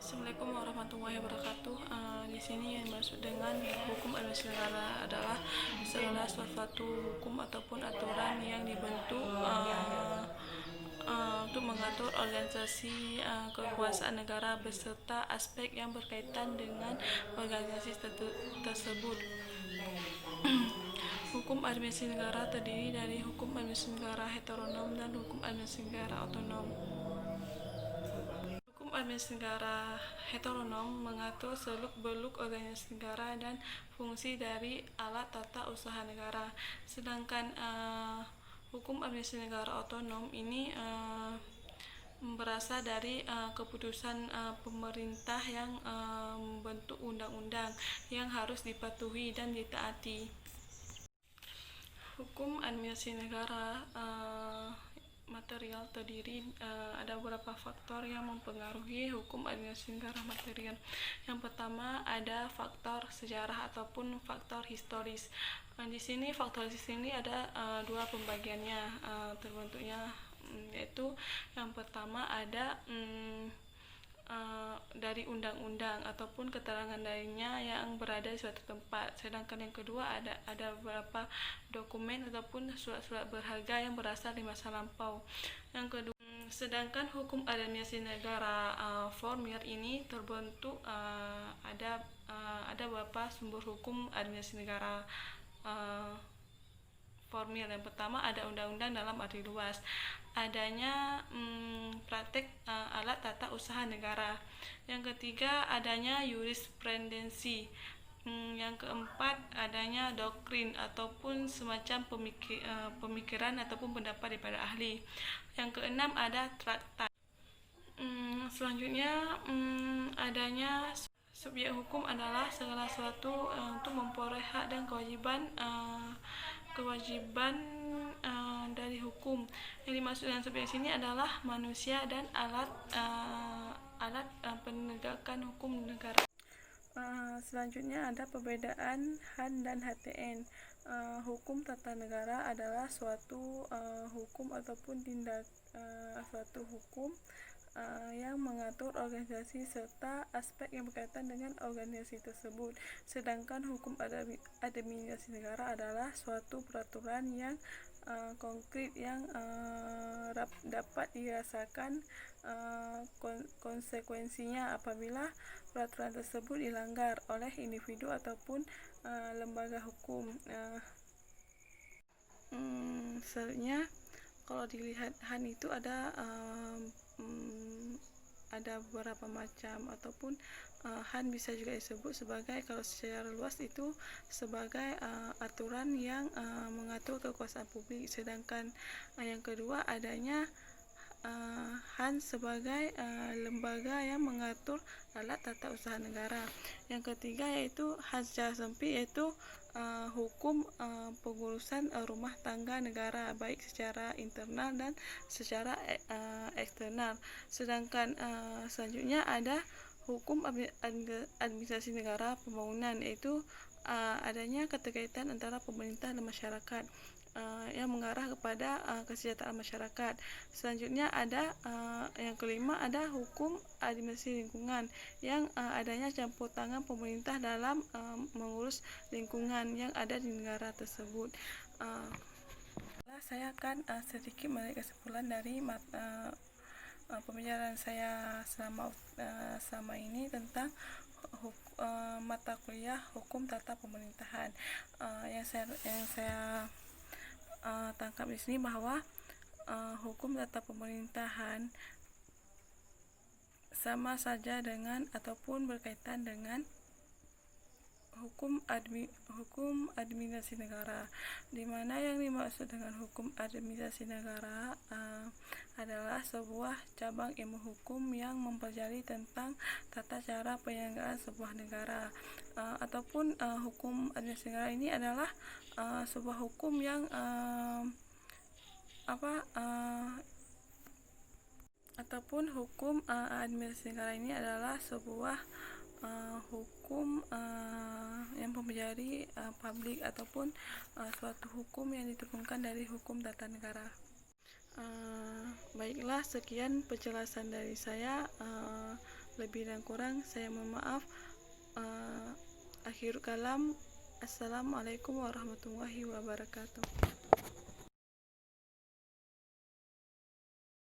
Assalamualaikum warahmatullahi wabarakatuh. Di sini yang dimaksud dengan hukum administrasi negara adalah segala suatu hukum ataupun aturan yang dibentuk untuk mengatur organisasi kekuasaan negara beserta aspek yang berkaitan dengan organisasi tersebut. Hukum administrasi negara terdiri dari hukum administrasi negara heteronom dan hukum administrasi negara otonom. Hukum administrasi negara heteronom mengatur seluk-beluk organisasi negara dan fungsi dari alat tata usaha negara. Sedangkan hukum administrasi negara otonom ini berasal dari keputusan pemerintah yang membentuk undang-undang yang harus dipatuhi dan ditaati. Hukum administrasi negara material terdiri ada beberapa faktor yang mempengaruhi hukum administrasi negara material. Yang pertama ada faktor sejarah ataupun faktor historis. Di sini faktor historis ini ada dua pembagiannya terbentuknya, yaitu yang pertama ada dari undang-undang ataupun keterangan lainnya yang berada di suatu tempat. Sedangkan yang kedua ada beberapa dokumen ataupun surat-surat berharga yang berasal di masa lampau. Yang kedua, sedangkan hukum administrasi negara formil ini terbentuk ada beberapa sumber hukum administrasi negara formil. Yang pertama ada undang-undang dalam arti luas, adanya praktek alat tata usaha negara. Yang ketiga adanya jurisprudensi. Yang keempat adanya doktrin ataupun semacam pemikiran ataupun pendapat daripada ahli. Yang keenam ada traktat. Selanjutnya adanya subjek hukum adalah segala sesuatu untuk memperoleh hak dan kewajiban dari hukum. Yang dimaksud dengan subjek sini adalah manusia dan alat penegakan hukum negara. Selanjutnya ada perbedaan HAN dan HTN. Hukum tata negara adalah suatu hukum ataupun suatu hukum yang mengatur organisasi serta aspek yang berkaitan dengan organisasi tersebut. Sedangkan hukum administrasi negara adalah suatu peraturan yang konkret yang dapat dirasakan konsekuensinya apabila peraturan tersebut dilanggar oleh individu ataupun lembaga hukum. Selanjutnya kalau dilihat HAN itu ada beberapa macam, ataupun HAN bisa juga disebut sebagai, kalau secara luas itu sebagai aturan yang mengatur kekuasaan publik. Sedangkan yang kedua adanya HAN sebagai lembaga yang mengatur alat tata usaha negara. Yang ketiga yaitu HAN secara sempit, yaitu hukum pengurusan rumah tangga negara baik secara internal dan secara eksternal. Sedangkan selanjutnya ada hukum administrasi negara pembangunan, yaitu adanya keterkaitan antara pemerintah dan masyarakat yang mengarah kepada kesejahteraan masyarakat. Selanjutnya ada yang kelima ada hukum administrasi lingkungan, yang adanya campur tangan pemerintah dalam mengurus lingkungan yang ada di negara tersebut. Saya akan sedikit menarik kesimpulan dari pembicaraan saya selama ini tentang mata kuliah hukum tata pemerintahan. Yang saya tangkap di sini bahwa hukum tata pemerintahan sama saja dengan ataupun berkaitan dengan hukum administrasi negara, di mana yang dimaksud dengan hukum administrasi negara adalah sebuah cabang ilmu hukum yang mempelajari tentang tata cara penyelenggaraan sebuah negara, ataupun hukum administrasi negara ini adalah sebuah hukum yang ataupun hukum administrasi negara ini adalah sebuah hukum yang mempelajari publik ataupun suatu hukum yang diturunkan dari hukum tata negara. Baiklah, sekian penjelasan dari saya. Lebih dan kurang saya mohon maaf. Akhir kalam, assalamualaikum warahmatullahi wabarakatuh.